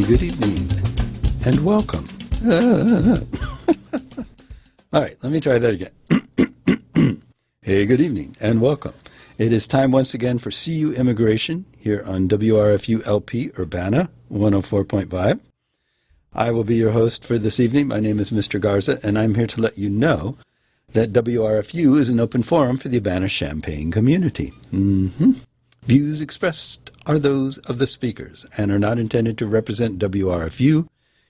good evening, and welcome. All right, let me try that again. Hey, good evening, and welcome. It is time once again for CU Immigration here on WRFU LP Urbana 104.5. I will be your host for this evening. My name is Mr. Garza, and I'm here to let you know that WRFU is an open forum for the Urbana Champaign community. Views expressed are those of the speakers and are not intended to represent WRFU,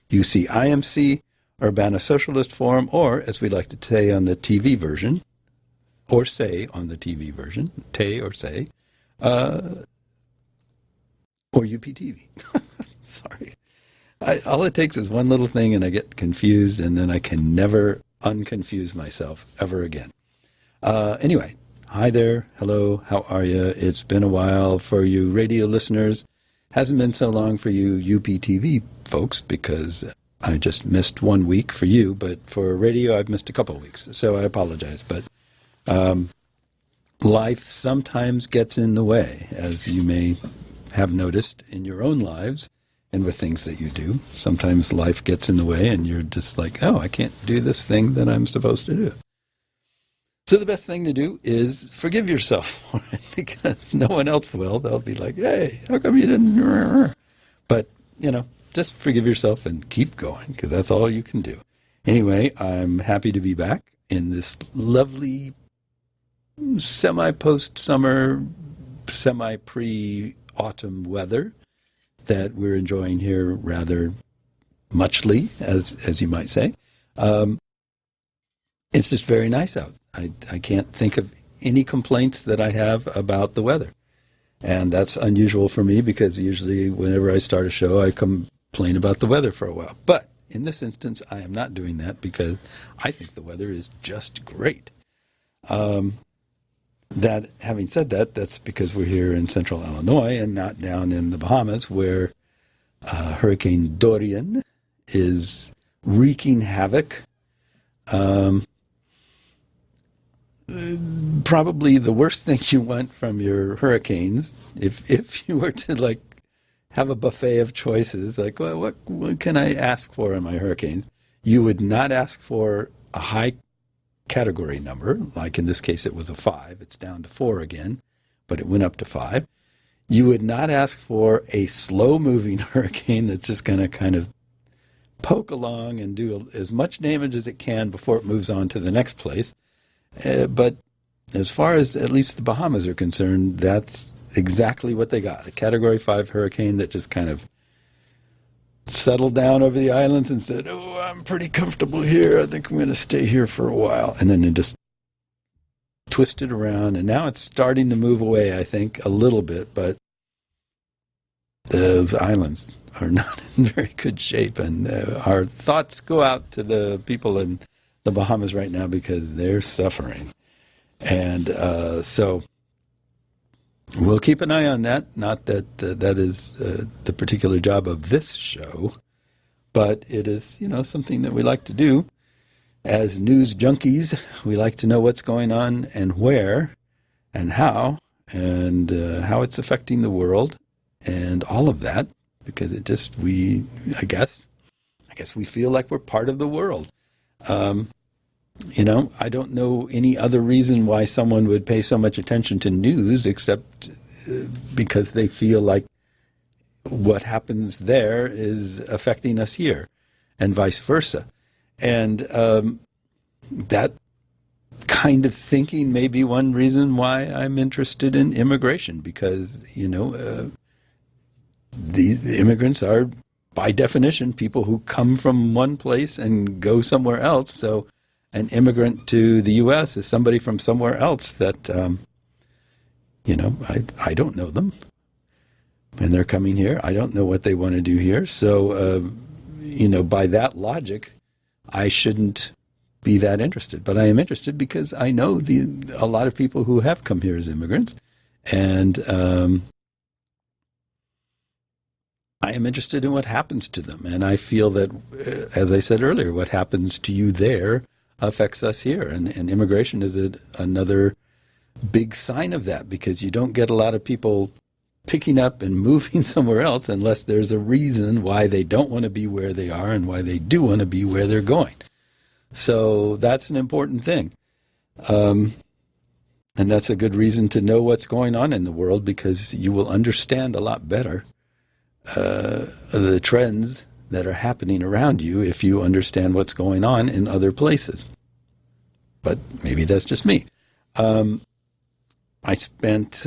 UCIMC, Urbana Socialist Forum, or, as we like to say on the TV version, or say on the TV version, or UPTV. Sorry. All it takes is one little thing and I get confused, and then I can never unconfuse myself ever again. Anyway, hi there. Hello. How are you? It's been a while for you radio listeners. Hasn't been so long for you UPTV folks because I just missed 1 week for you, but for radio I've missed a couple of weeks, so I apologize. But life sometimes gets in the way, as you may have noticed in your own lives and with things that you do. Sometimes life gets in the way and you're just like, oh, I can't do this thing that I'm supposed to do. So the best thing to do is forgive yourself for it, because no one else will. They'll be like, hey, how come you didn't? But, just forgive yourself and keep going, because that's all you can do. Anyway, I'm happy to be back in this lovely semi-post-summer, semi-pre-autumn weather that we're enjoying here rather muchly, as you might say. It's just very nice out. I can't think of any complaints that I have about the weather. And that's unusual for me, because usually whenever I start a show, I complain about the weather for a while. But in this instance, I am not doing that because I think the weather is just great. Having said that, that's because we're here in central Illinois and not down in the Bahamas, where Hurricane Dorian is wreaking havoc. Probably the worst thing you want from your hurricanes, if you were to have a buffet of choices, well, what can I ask for in my hurricanes? You would not ask for a high category number, like in this case it was a 5. It's down to 4 again, but it went up to 5. You would not ask for a slow-moving hurricane that's just going to kind of poke along and do as much damage as it can before it moves on to the next place. But as far as at least the Bahamas are concerned, that's exactly what they got. A Category 5 hurricane that just kind of settled down over the islands and said, oh, I'm pretty comfortable here. I think I'm going to stay here for a while. And then it just twisted around, and now it's starting to move away, I think, a little bit. But those islands are not in very good shape, and our thoughts go out to the people in the Bahamas right now because they're suffering. And so we'll keep an eye on that. Not that that is the particular job of this show, but it is, something that we like to do. As news junkies, we like to know what's going on and where and how it's affecting the world and all of that, because I guess we feel like we're part of the world. I don't know any other reason why someone would pay so much attention to news except because they feel like what happens there is affecting us here, and vice versa. And that kind of thinking may be one reason why I'm interested in immigration, because, the immigrants are, by definition, people who come from one place and go somewhere else. So an immigrant to the U.S. is somebody from somewhere else that, I don't know them. When they're coming here, I don't know what they want to do here. So, by that logic, I shouldn't be that interested. But I am interested because I know a lot of people who have come here as immigrants. And I am interested in what happens to them. And I feel that, as I said earlier, what happens to you there affects us here. And immigration is another big sign of that, because you don't get a lot of people picking up and moving somewhere else unless there's a reason why they don't want to be where they are and why they do want to be where they're going. So that's an important thing. And that's a good reason to know what's going on in the world, because you will understand a lot better the trends that are happening around you if you understand what's going on in other places. But maybe that's just me. I spent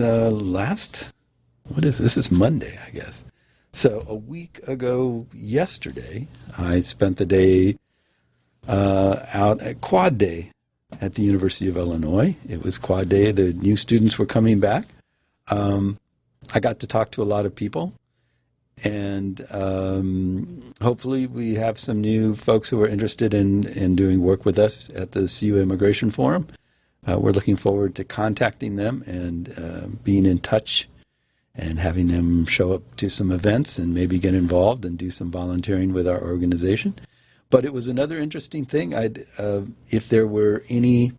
this is Monday, I guess. So a week ago yesterday, I spent the day out at Quad Day at the University of Illinois. It was Quad Day. The new students were coming back. I got to talk to a lot of people. And hopefully we have some new folks who are interested in doing work with us at the CU Immigration Forum. We're looking forward to contacting them and being in touch and having them show up to some events and maybe get involved and do some volunteering with our organization. But it was another interesting thing. If there were any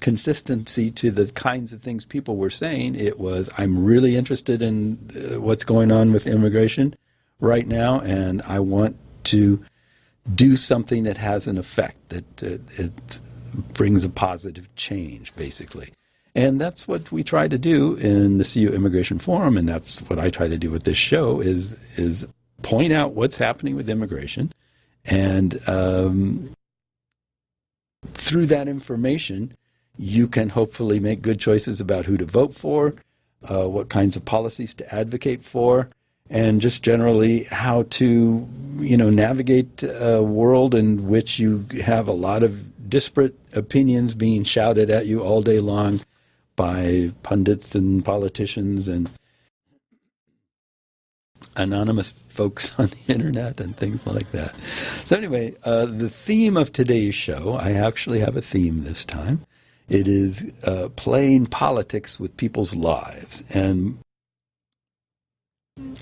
consistency to the kinds of things people were saying, it was, I'm really interested in what's going on with immigration right now, and I want to do something that has an effect, that it brings a positive change, basically. And that's what we try to do in the CU Immigration Forum, and that's what I try to do with this show, is point out what's happening with immigration, and through that information, you can hopefully make good choices about who to vote for, what kinds of policies to advocate for, and just generally how to, navigate a world in which you have a lot of disparate opinions being shouted at you all day long by pundits and politicians and anonymous folks on the internet and things like that. So anyway, the theme of today's show, I actually have a theme this time. It is playing politics with people's lives. And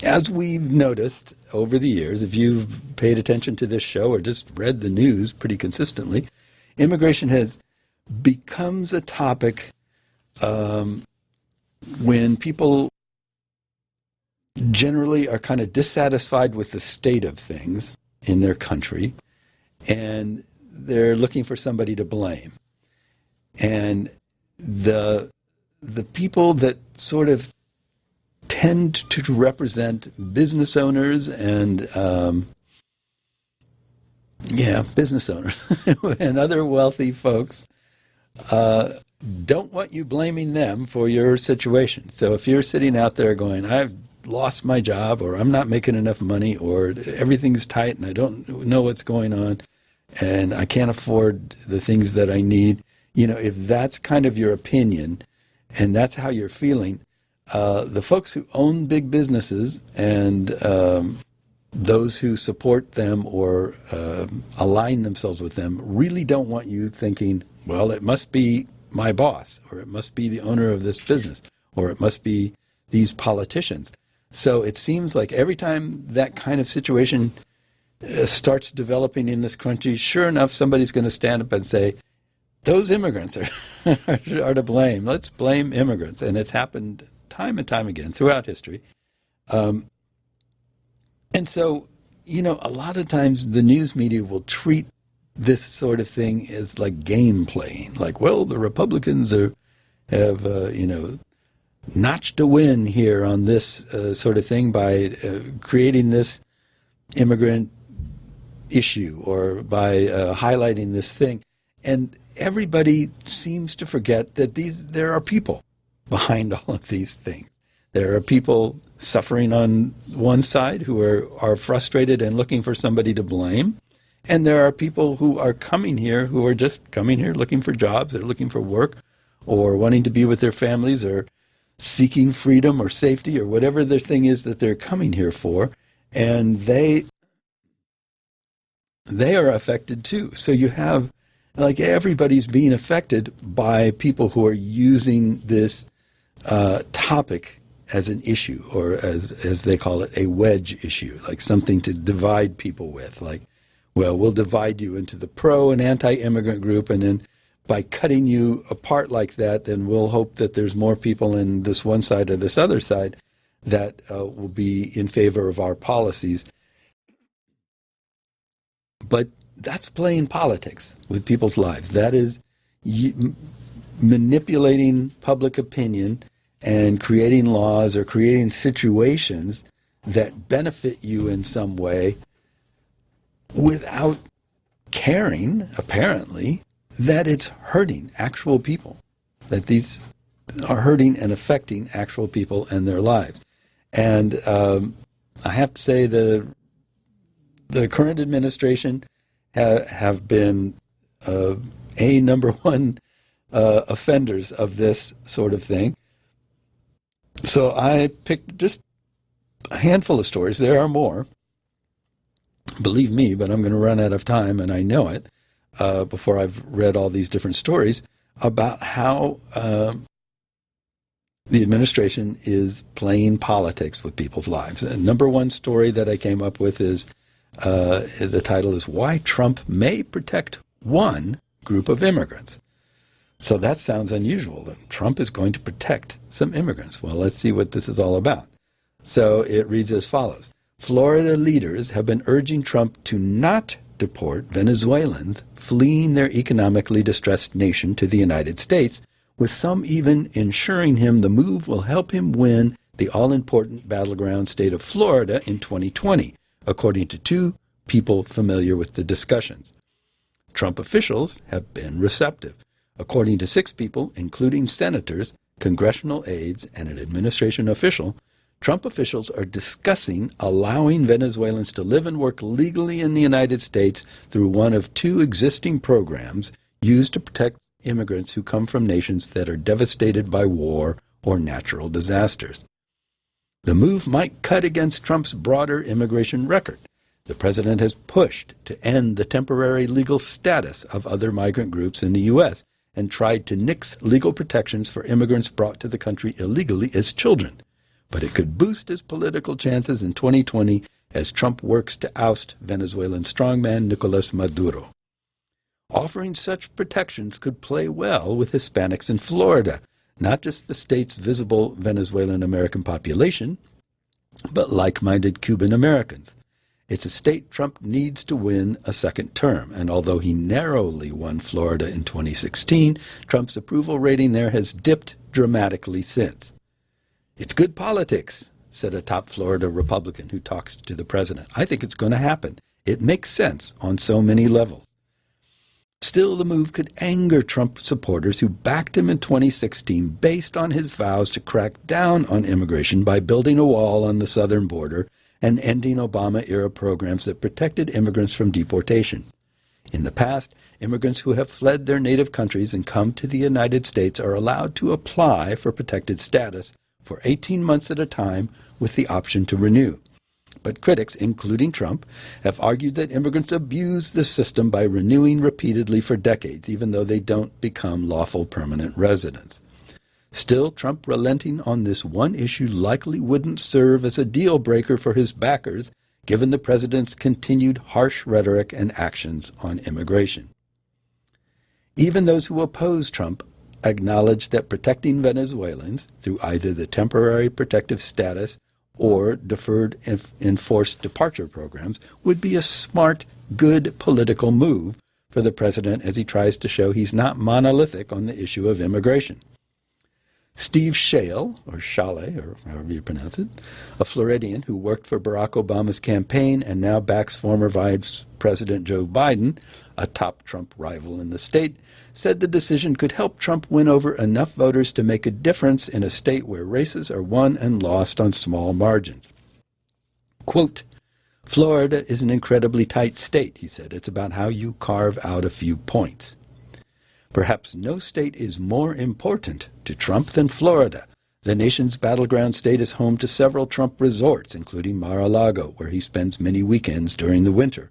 as we've noticed over the years, if you've paid attention to this show or just read the news pretty consistently, immigration becomes a topic when people generally are kind of dissatisfied with the state of things in their country, and they're looking for somebody to blame. And the people that sort of tend to represent business owners and business owners and other wealthy folks don't want you blaming them for your situation. So if you're sitting out there going, I've lost my job, or I'm not making enough money, or everything's tight and I don't know what's going on and I can't afford the things that I need, if that's kind of your opinion and that's how you're feeling, the folks who own big businesses and those who support them or align themselves with them really don't want you thinking, well, it must be my boss, or it must be the owner of this business, or it must be these politicians. So it seems like every time that kind of situation starts developing in this country, sure enough, somebody's going to stand up and say, those immigrants are to blame. Let's blame immigrants. And it's happened time and time again throughout history. And so, a lot of times the news media will treat this sort of thing as like game playing. Like, well, the Republicans have notched a win here on this sort of thing by creating this immigrant issue or by highlighting this thing. And everybody seems to forget that there are people behind all of these things. There are people suffering on one side who are frustrated and looking for somebody to blame. And there are people who are coming here who are just coming here looking for jobs, they're looking for work, or wanting to be with their families, or seeking freedom or safety, or whatever the thing is that they're coming here for. And they are affected too. So you have, like, everybody's being affected by people who are using this topic as an issue, or as they call it, a wedge issue, like something to divide people with. Like, well, we'll divide you into the pro and anti-immigrant group, and then by cutting you apart like that, then we'll hope that there's more people in this one side or this other side that will be in favor of our policies. But that's playing politics with people's lives. That is manipulating public opinion and creating laws or creating situations that benefit you in some way without caring, apparently, that it's hurting actual people, that these are hurting and affecting actual people and their lives. And I have to say the current administration have been number one offenders of this sort of thing. So I picked just a handful of stories. There are more, believe me, but I'm going to run out of time, and I know it, before I've read all these different stories about how the administration is playing politics with people's lives. And number one story that I came up with is, the title is Why Trump May Protect One Group of Immigrants. So that sounds unusual. Trump is going to protect some immigrants. Well, let's see what this is all about. So it reads as follows. Florida leaders have been urging Trump to not deport Venezuelans fleeing their economically distressed nation to the United States, with some even ensuring him the move will help him win the all-important battleground state of Florida in 2020, according to two people familiar with the discussions. Trump officials have been receptive. According to 6 people, including senators, congressional aides, and an administration official, Trump officials are discussing allowing Venezuelans to live and work legally in the United States through one of 2 existing programs used to protect immigrants who come from nations that are devastated by war or natural disasters. The move might cut against Trump's broader immigration record. The president has pushed to end the temporary legal status of other migrant groups in the U.S. and tried to nix legal protections for immigrants brought to the country illegally as children. But it could boost his political chances in 2020 as Trump works to oust Venezuelan strongman Nicolas Maduro. Offering such protections could play well with Hispanics in Florida, not just the state's visible Venezuelan American population, but like-minded Cuban Americans. It's a state Trump needs to win a second term, and although he narrowly won Florida in 2016, Trump's approval rating there has dipped dramatically since. It's good politics, said a top Florida Republican who talks to the president. I think it's going to happen. It makes sense on so many levels. Still, the move could anger Trump supporters who backed him in 2016 based on his vows to crack down on immigration by building a wall on the southern border and ending Obama-era programs that protected immigrants from deportation. In the past, immigrants who have fled their native countries and come to the United States are allowed to apply for protected status for 18 months at a time with the option to renew. But critics, including Trump, have argued that immigrants abuse the system by renewing repeatedly for decades, even though they don't become lawful permanent residents. Still, Trump relenting on this one issue likely wouldn't serve as a deal breaker for his backers, given the president's continued harsh rhetoric and actions on immigration. Even those who oppose Trump acknowledge that protecting Venezuelans through either the temporary protective status or deferred enforced departure programs would be a smart, good political move for the president as he tries to show he's not monolithic on the issue of immigration. Steve Schale, or Shale, or however you pronounce it, a Floridian who worked for Barack Obama's campaign and now backs former Vice President Joe Biden, a top Trump rival in the state, said the decision could help Trump win over enough voters to make a difference in a state where races are won and lost on small margins. Quote, Florida is an incredibly tight state, he said. It's about how you carve out a few points. Perhaps no state is more important to Trump than Florida. The nation's battleground state is home to several Trump resorts, including Mar-a-Lago, where he spends many weekends during the winter,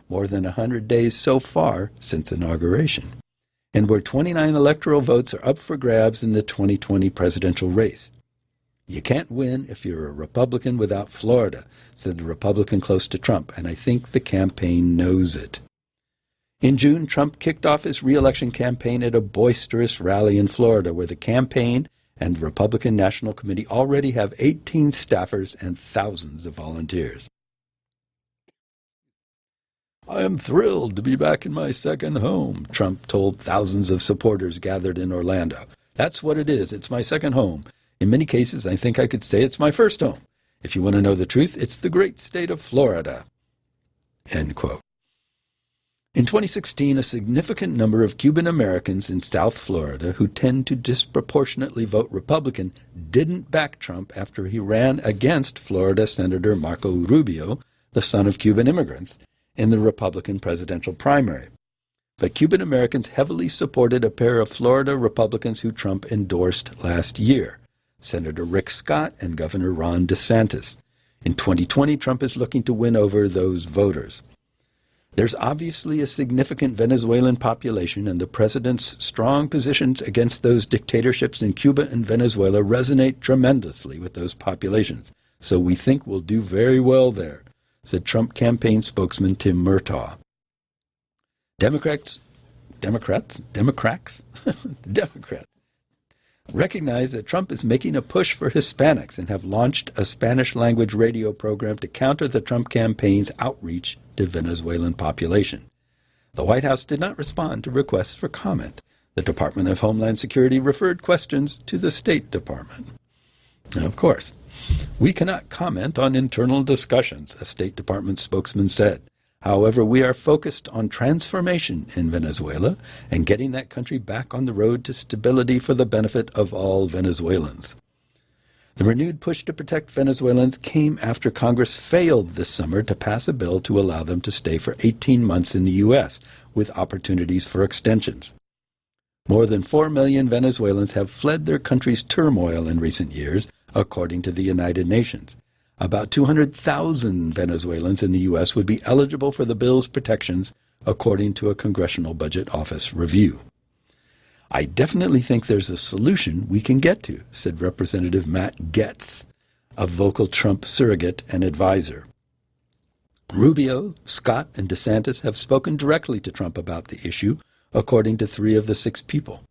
more than 100 days so far since inauguration, and where 29 electoral votes are up for grabs in the 2020 presidential race. You can't win if you're a Republican without Florida, said the Republican close to Trump, and I think the campaign knows it. In June, Trump kicked off his re-election campaign at a boisterous rally in Florida, where the campaign and Republican National Committee already have 18 staffers and thousands of volunteers. "I am thrilled to be back in my second home," Trump told thousands of supporters gathered in Orlando. "That's what it is. It's my second home. In many cases, I think I could say it's my first home. If you want to know the truth, it's the great state of Florida." End quote. In 2016, a significant number of Cuban Americans in South Florida who tend to disproportionately vote Republican didn't back Trump after he ran against Florida Senator Marco Rubio, the son of Cuban immigrants, in the Republican presidential primary. But Cuban Americans heavily supported a pair of Florida Republicans who Trump endorsed last year, Senator Rick Scott and Governor Ron DeSantis. In 2020, Trump is looking to win over those voters. There's obviously a significant Venezuelan population, and the president's strong positions against those dictatorships in Cuba and Venezuela resonate tremendously with those populations. So we think we'll do very well there, said Trump campaign spokesman Tim Murtaugh. Democrats recognize that Trump is making a push for Hispanics and have launched a Spanish-language radio program to counter the Trump campaign's outreach to Venezuelan population. The White House did not respond to requests for comment. The Department of Homeland Security referred questions to the State Department. Now, of course, we cannot comment on internal discussions, a State Department spokesman said. However, we are focused on transformation in Venezuela and getting that country back on the road to stability for the benefit of all Venezuelans. The renewed push to protect Venezuelans came after Congress failed this summer to pass a bill to allow them to stay for 18 months in the U.S., with opportunities for extensions. More than 4 million Venezuelans have fled their country's turmoil in recent years, according to the United Nations. About 200,000 Venezuelans in the U.S. would be eligible for the bill's protections, according to a Congressional Budget Office review. "I definitely think there's a solution we can get to," said Representative Matt Gaetz, a vocal Trump surrogate and advisor. Rubio, Scott, and DeSantis have spoken directly to Trump about the issue, according to 3 of the 6 people.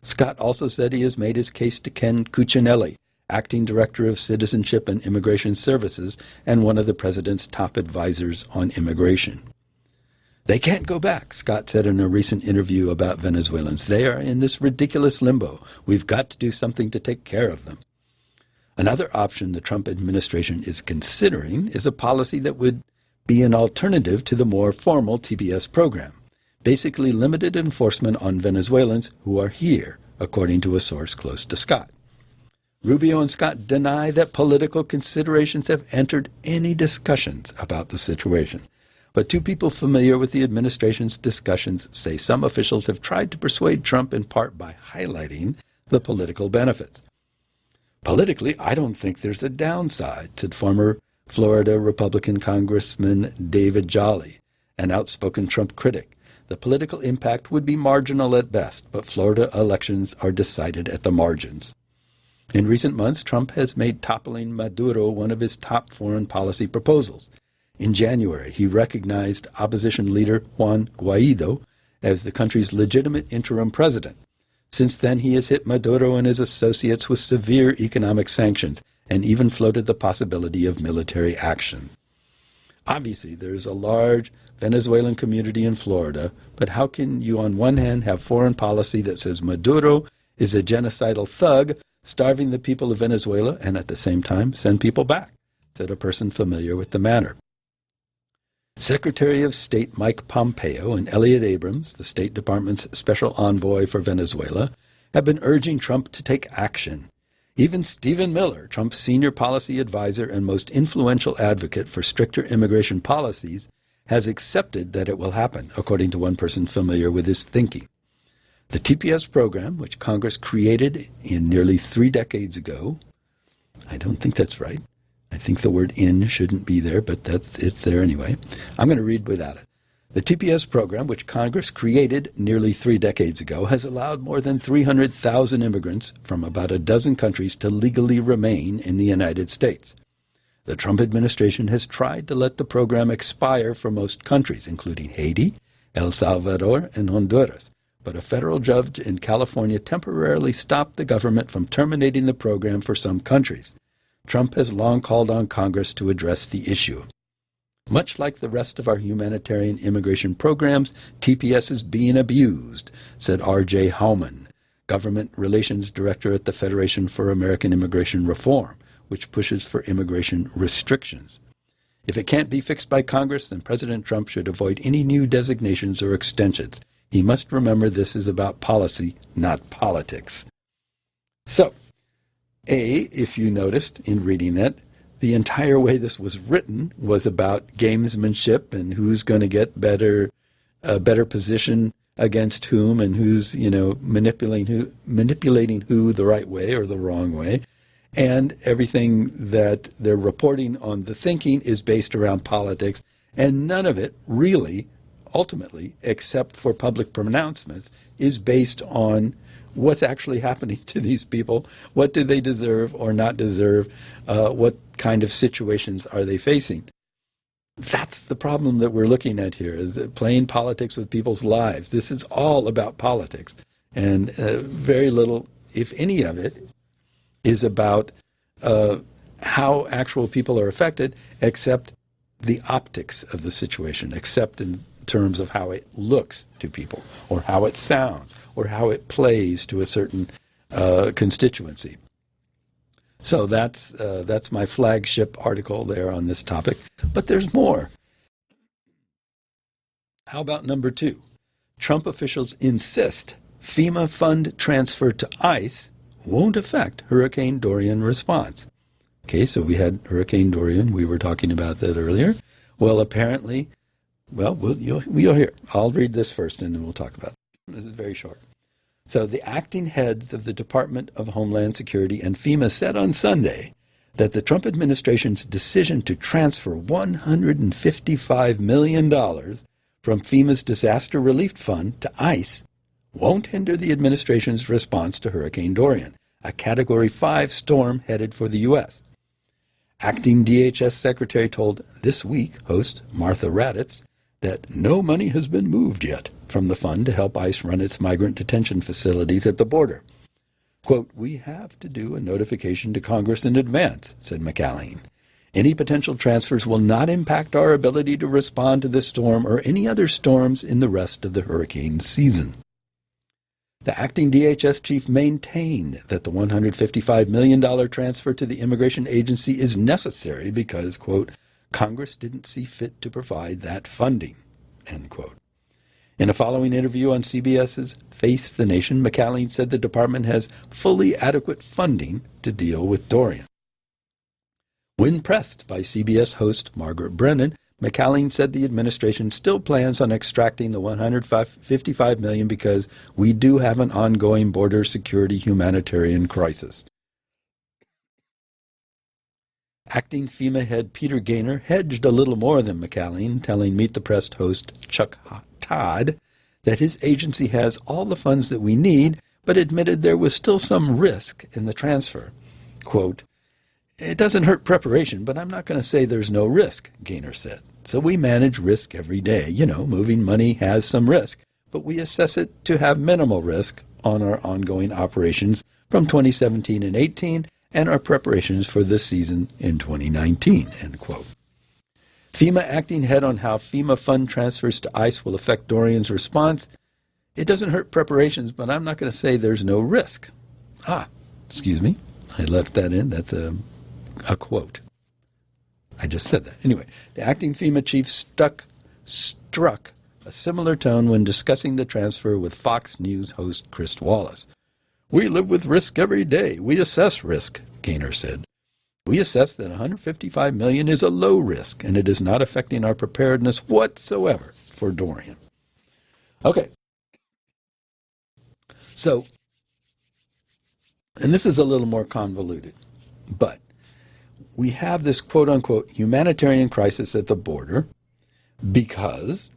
Scott also said he has made his case to Ken Cuccinelli, acting director of Citizenship and Immigration Services and one of the president's top advisors on immigration. "They can't go back," Scott said in a recent interview about Venezuelans. "They are in this ridiculous limbo. We've got to do something to take care of them." Another option the Trump administration is considering is a policy that would be an alternative to the more formal TPS program, basically limited enforcement on Venezuelans who are here, according to a source close to Scott. Rubio and Scott deny that political considerations have entered any discussions about the situation. But 2 people familiar with the administration's discussions say some officials have tried to persuade Trump in part by highlighting the political benefits. "Politically, I don't think there's a downside," said former Florida Republican Congressman David Jolly, an outspoken Trump critic. "The political impact would be marginal at best, but Florida elections are decided at the margins." In recent months, Trump has made toppling Maduro one of his top foreign policy proposals. In January, he recognized opposition leader Juan Guaido as the country's legitimate interim president. Since then, he has hit Maduro and his associates with severe economic sanctions and even floated the possibility of military action. Obviously, there is a large Venezuelan community in Florida, but how can you on one hand have foreign policy that says Maduro is a genocidal thug starving the people of Venezuela and at the same time send people back, said a person familiar with the matter. Secretary of State Mike Pompeo and Elliot Abrams, the State Department's special envoy for Venezuela, have been urging Trump to take action. Even Stephen Miller, Trump's senior policy advisor and most influential advocate for stricter immigration policies, has accepted that it will happen, according to one person familiar with his thinking. The TPS program, which Congress created in nearly 3 decades ago, I don't think that's right. I think the word "in" shouldn't be there, but it's there anyway. I'm going to read without it. The TPS program, which Congress created nearly 3 decades ago, has allowed more than 300,000 immigrants from about a dozen countries to legally remain in the United States. The Trump administration has tried to let the program expire for most countries, including Haiti, El Salvador, and Honduras. But a federal judge in California temporarily stopped the government from terminating the program for some countries. Trump has long called on Congress to address the issue. Much like the rest of our humanitarian immigration programs, TPS is being abused, said R.J. Hauman, Government Relations Director at the Federation for American Immigration Reform, which pushes for immigration restrictions. If it can't be fixed by Congress, then President Trump should avoid any new designations or extensions. He must remember this is about policy, not politics. So, if you noticed in reading that, the entire way this was written was about gamesmanship and who's going to get a better position against whom, and who's manipulating who the right way or the wrong way. And everything that they're reporting on the thinking is based around politics, and none of it really, ultimately, except for public pronouncements, is based on what's actually happening to these people. What do they deserve or not deserve? What kind of situations are they facing? That's the problem that we're looking at here, is playing politics with people's lives. This is all about politics. And very little, if any of it, is about how actual people are affected, except the optics of the situation, except in terms of how it looks to people, or how it sounds, or how it plays to a certain constituency. So that's my flagship article there on this topic. But there's more. How about number 2? Trump officials insist FEMA fund transfer to ICE won't affect Hurricane Dorian response. Okay, so we had Hurricane Dorian. We were talking about that earlier. Well, apparently, you'll hear. I'll read this first, and then we'll talk about it. This is very short. So the acting heads of the Department of Homeland Security and FEMA said on Sunday that the Trump administration's decision to transfer $155 million from FEMA's disaster relief fund to ICE won't hinder the administration's response to Hurricane Dorian, a Category 5 storm headed for the U.S. Acting DHS Secretary told This Week host Martha Raddatz that no money has been moved yet from the fund to help ICE run its migrant detention facilities at the border. Quote, "We have to do a notification to Congress in advance," said McCalleen. "Any potential transfers will not impact our ability to respond to this storm or any other storms in the rest of the hurricane season." The acting DHS chief maintained that the $155 million transfer to the immigration agency is necessary because, quote, "Congress didn't see fit to provide that funding," end quote. In a following interview on CBS's Face the Nation, McCalleen said the department has fully adequate funding to deal with Dorian. When pressed by CBS host Margaret Brennan, McCalleen said the administration still plans on extracting the $155 million because we do have an ongoing border security humanitarian crisis. Acting FEMA head Peter Gaynor hedged a little more than McCalleen, telling Meet the Press host Chuck Todd that his agency has all the funds that we need, but admitted there was still some risk in the transfer. Quote, "It doesn't hurt preparation, but I'm not going to say there's no risk," Gaynor said. "So we manage risk every day. Moving money has some risk, but we assess it to have minimal risk on our ongoing operations from 2017 and 18 and our preparations for this season in 2019, end quote. FEMA acting head on how FEMA fund transfers to ICE will affect Dorian's response. "It doesn't hurt preparations, but I'm not going to say there's no risk." Excuse me. I left that in. That's a quote. I just said that. Anyway, the acting FEMA chief struck a similar tone when discussing the transfer with Fox News host Chris Wallace. "We live with risk every day. We assess risk," Gaynor said. "We assess that $155 million is a low risk, and it is not affecting our preparedness whatsoever for Dorian." Okay. So, and this is a little more convoluted, but we have this quote-unquote humanitarian crisis at the border because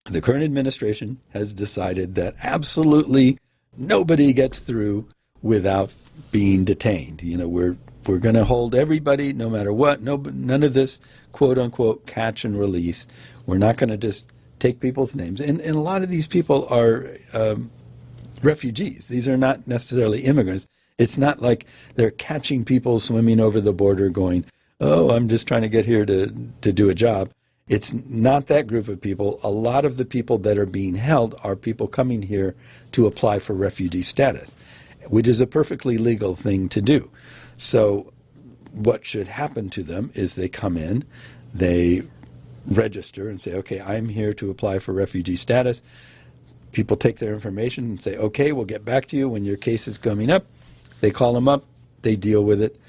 the current administration has decided that absolutely nobody gets through without being detained. We're going to hold everybody no matter what. None of this quote-unquote catch and release. We're not going to just take people's names. And a lot of these people are refugees. These are not necessarily immigrants. It's not like they're catching people swimming over the border going, oh, I'm just trying to get here to do a job. It's not that group of people. A lot of the people that are being held are people coming here to apply for refugee status, which is a perfectly legal thing to do. So what should happen to them is they come in, they register and say, okay, I'm here to apply for refugee status. People take their information and say, okay, we'll get back to you when your case is coming up. They call them up, they deal with it.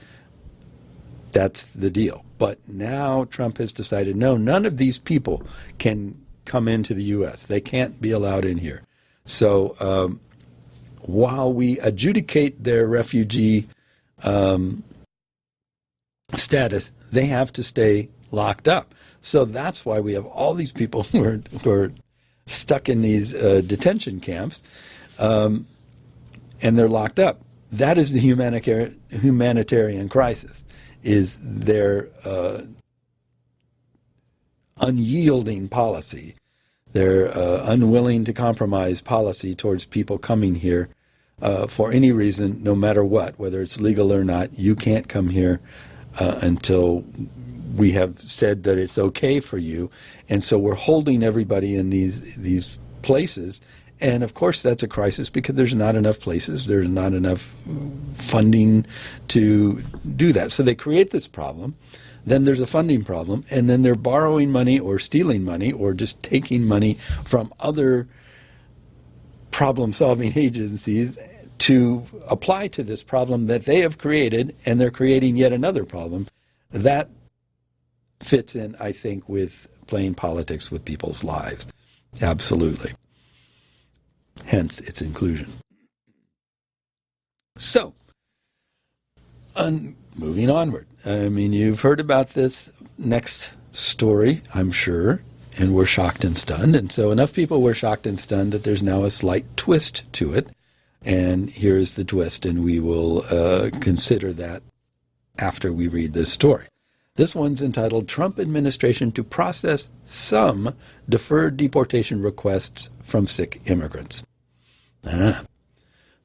That's the deal. But now Trump has decided, no, none of these people can come into the U.S. They can't be allowed in here. So while we adjudicate their refugee status, they have to stay locked up. So that's why we have all these people who are stuck in these detention camps, and they're locked up. That is the humanitarian crisis, is their unyielding policy, their unwilling to compromise policy towards people coming here for any reason, no matter what, whether it's legal or not. You can't come here until we have said that it's okay for you. And so we're holding everybody in these places. And of course that's a crisis because there's not enough places, there's not enough funding to do that. So they create this problem, then there's a funding problem, and then they're borrowing money or stealing money or just taking money from other problem-solving agencies to apply to this problem that they have created, and they're creating yet another problem. That fits in, I think, with playing politics with people's lives. Absolutely. Hence its inclusion. So, moving onward. I mean, you've heard about this next story, I'm sure, and we're shocked and stunned. And so enough people were shocked and stunned that there's now a slight twist to it. And here's the twist, and we will consider that after we read this story. This one's entitled, Trump Administration to Process Some Deferred Deportation Requests from Sick Immigrants. The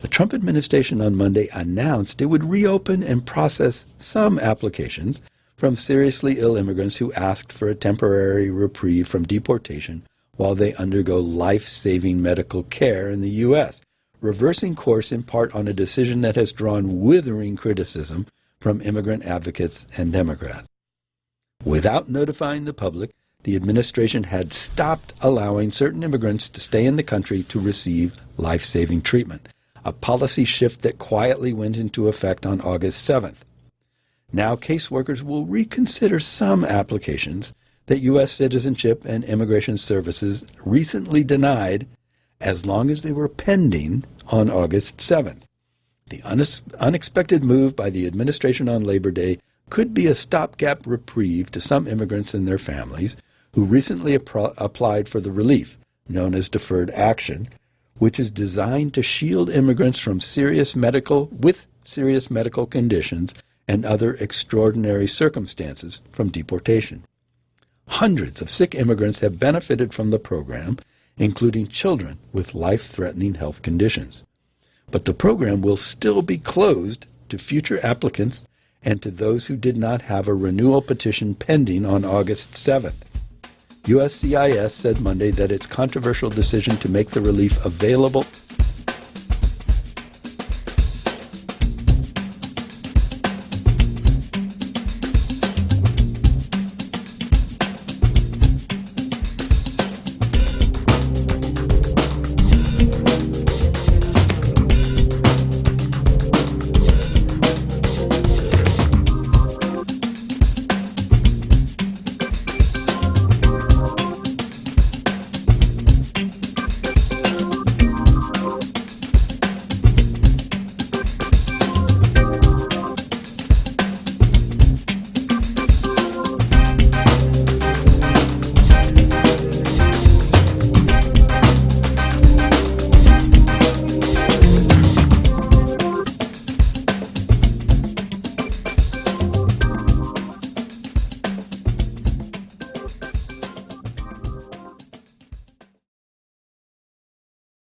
Trump administration on Monday announced it would reopen and process some applications from seriously ill immigrants who asked for a temporary reprieve from deportation while they undergo life-saving medical care in the U.S., reversing course in part on a decision that has drawn withering criticism from immigrant advocates and Democrats. Without notifying the public, the administration had stopped allowing certain immigrants to stay in the country to receive life-saving treatment, a policy shift that quietly went into effect on August 7th. Now caseworkers will reconsider some applications that U.S. Citizenship and Immigration Services recently denied as long as they were pending on August 7th. The unexpected move by the administration on Labor Day could be a stopgap reprieve to some immigrants and their families who recently applied for the relief, known as deferred action, which is designed to shield immigrants from serious medical conditions and other extraordinary circumstances from deportation. Hundreds of sick immigrants have benefited from the program, including children with life-threatening health conditions. But the program will still be closed to future applicants and to those who did not have a renewal petition pending on August 7th. USCIS said Monday that its controversial decision to make the relief available